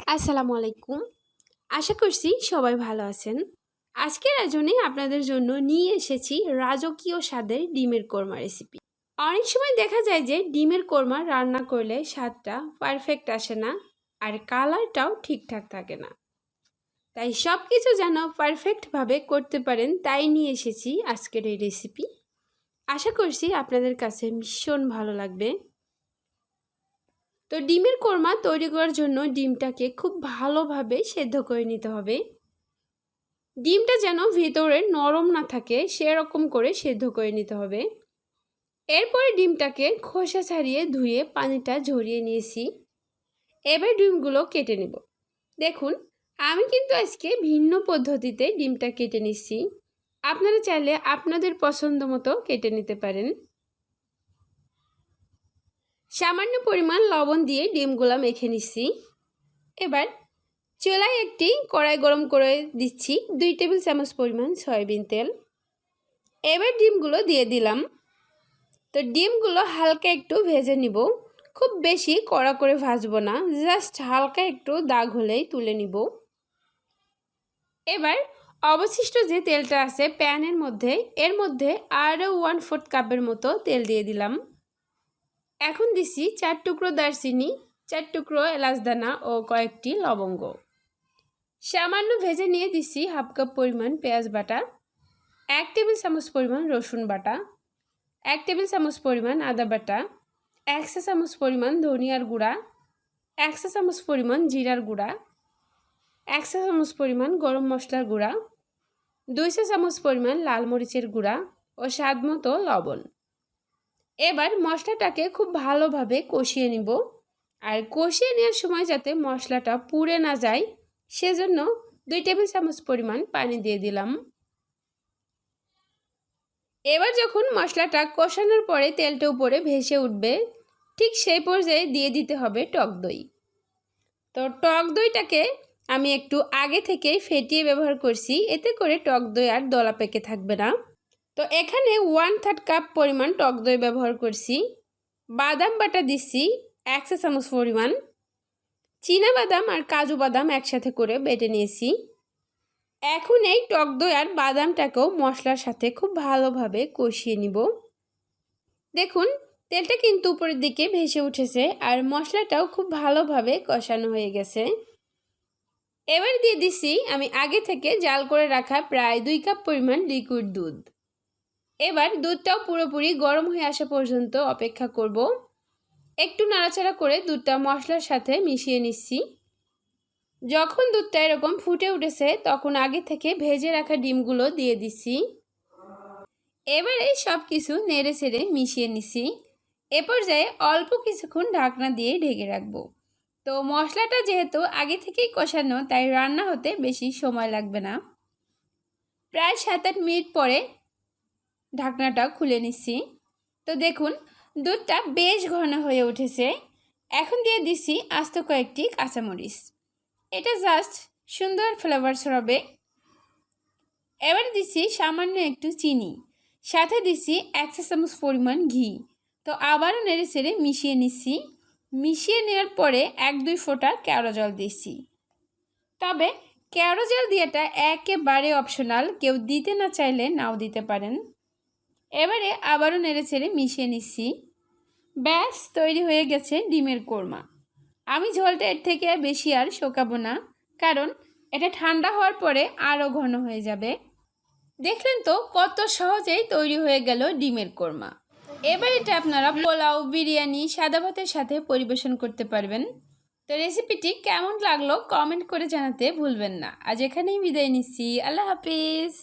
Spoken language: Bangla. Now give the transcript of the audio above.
আসসালামু আলাইকুম। আশা করছি সবাই ভালো আছেন। আজকের আয়োজনে আপনাদের জন্য নিয়ে এসেছি রাজকীয় স্বাদের ডিমের কোরমা রেসিপি। অনেক সময় দেখা যায় যে ডিমের কোরমা রান্না করলে স্বাদটা পারফেক্ট আসে না আর কালারটাও ঠিকঠাক থাকে না। তাই সব কিছু যেন পারফেক্টভাবে করতে পারেন তাই নিয়ে এসেছি আজকের এই রেসিপি। আশা করছি আপনাদের কাছে ভীষণ ভালো লাগবে। তো ডিমের কোরমা তৈরি করার জন্য ডিমটাকে খুব ভালোভাবে সেদ্ধ করে নিতে হবে। ডিমটা যেন ভেতরে নরম না থাকে সেরকম করে সেদ্ধ করে নিতে হবে। এরপরে ডিমটাকে খোসা ছাড়িয়ে ধুয়ে পানিটা ঝরিয়ে নিয়েছি। এবার ডিমগুলো কেটে নেব। দেখুন, আমি কিন্তু আজকে ভিন্ন পদ্ধতিতে ডিমটা কেটে নিচ্ছি। আপনারা চাইলে আপনাদের পছন্দ মতো কেটে নিতে পারেন। সামান্য পরিমাণ লবণ দিয়ে ডিমগুলো মেখে নিচ্ছি। এবার চুলায় একটি কড়াই গরম করে দিচ্ছি 2 টেবিল চামচ পরিমাণ সয়াবিন তেল। এবার ডিমগুলো দিয়ে দিলাম। তো ডিমগুলো হালকা একটু ভেজে নিব, খুব বেশি কড়া করে ভাজবো না, জাস্ট হালকা একটু দাগ হলেই তুলে নিব। এবার অবশিষ্ট যে তেলটা আছে প্যানের মধ্যে, এর মধ্যে আরও 1/4 কাপের মতো তেল দিয়ে দিলাম। এখন দিচ্ছি 4 টুকরো দারচিনি, 4 টুকরো এলাচদানা ও কয়েকটি লবঙ্গ। সামান্য ভেজে নিয়ে দিচ্ছি 1/2 কাপ পরিমাণ পেঁয়াজ বাটা, 1 টেবিল চামচ পরিমাণ রসুন বাটা, 1 টেবিল চামচ পরিমাণ আদা বাটা, 1 চা চামচ পরিমাণ ধনিয়ার গুঁড়া, 1 চা চামচ পরিমাণ জিরার গুঁড়া, 1 চা চামচ পরিমাণ গরম মশলার গুঁড়া, 2 চা চামচ পরিমাণ লাল মরিচের গুঁড়া ও স্বাদ মতো লবণ। এবার মশলাটাকে খুব ভালোভাবে কষিয়ে নিব। আর কষিয়ে নেওয়ার সময় যাতে মশলাটা পুড়ে না যায় সেজন্য 2 টেবিল চামচ পরিমাণ পানি দিয়ে দিলাম। এবার যখন মশলাটা কষানোর পরে তেলটা উপরে ভেসে উঠবে, ঠিক সেই পর্যায়ে দিয়ে দিতে হবে টক দই। তো টক দইটাকে আমি একটু আগে থেকেই ফেটিয়ে ব্যবহার করছি, এতে করে টক দই আর দলা পেকে থাকবে না। তো এখানে 1/3 কাপ পরিমাণ টক দই ব্যবহার করছি। বাদাম বাটা দিচ্ছি 1 চা চামচ পরিমাণ। চীনা বাদাম আর কাজু বাদাম একসাথে করে বেটে নিয়েছি। এখন এই টক দই আর বাদামটাকেও মশলার সাথে খুব ভালোভাবে কষিয়ে নিব। দেখুন, তেলটা কিন্তু উপরের দিকে ভেসে উঠেছে আর মশলাটাও খুব ভালোভাবে কষানো হয়ে গেছে। এবার দিয়ে দিচ্ছি আমি আগে থেকে জাল করে রাখা প্রায় 2 কাপ পরিমাণ লিকুইড দুধ। এবার দুধটাও পুরোপুরি গরম হয়ে আসা পর্যন্ত অপেক্ষা করব। একটু নাড়াচাড়া করে দুধটা মশলার সাথে মিশিয়ে নিচ্ছি। যখন দুধটা এরকম ফুটে উঠেছে তখন আগে থেকে ভেজে রাখা ডিমগুলো দিয়ে দিচ্ছি। এবারে সব কিছু নেড়ে ছেড়ে মিশিয়ে নিচ্ছি। এ পর্যায়ে অল্প কিছুক্ষণ ঢাকনা দিয়ে ঢেকে রাখবো। তো মশলাটা যেহেতু আগে থেকেই কষানো তাই রান্না হতে বেশি সময় লাগবে না। প্রায় 7-8 মিনিট পরে ঢাকনাটা খুলে নিচ্ছি। তো দেখুন, দুধটা বেশ ঘন হয়ে উঠেছে। এখন দিয়ে দিচ্ছি আস্ত কয়েকটি কাঁচামরিচ। এটা জাস্ট সুন্দর ফ্লেভার ছড়াবে। এবার দিচ্ছি সামান্য একটু চিনি, সাথে দিচ্ছি 1 চা চামচ পরিমাণ ঘি। তো আবারও নেড়ে ছেড়ে মিশিয়ে নিচ্ছি। মিশিয়ে নেওয়ার পরে 1-2 ফোঁটা কেওড়া জল দিচ্ছি। তবে কেওড়া জল দেওয়াটা একেবারে অপশনাল, কেউ দিতে না চাইলে নাও দিতে পারেন। এবারে আবারও নেড়ে ছেড়ে মিশিয়ে নিচ্ছি। ব্যাস তৈরি হয়ে গেছে ডিমের কোরমা। আমি ঝোলটা এর থেকে বেশি আর শোকাবো না, কারণ এটা ঠান্ডা হওয়ার পরে আরও ঘন হয়ে যাবে। দেখলেন তো কত সহজেই তৈরি হয়ে গেল ডিমের কোরমা। এবার এটা আপনারা পোলাও, বিরিয়ানি, সাদা ভাতের সাথে পরিবেশন করতে পারবেন। তো রেসিপিটি কেমন লাগলো কমেন্ট করে জানাতে ভুলবেন না। আজ এখানেই বিদায় নিচ্ছি। আল্লাহ হাফিজ।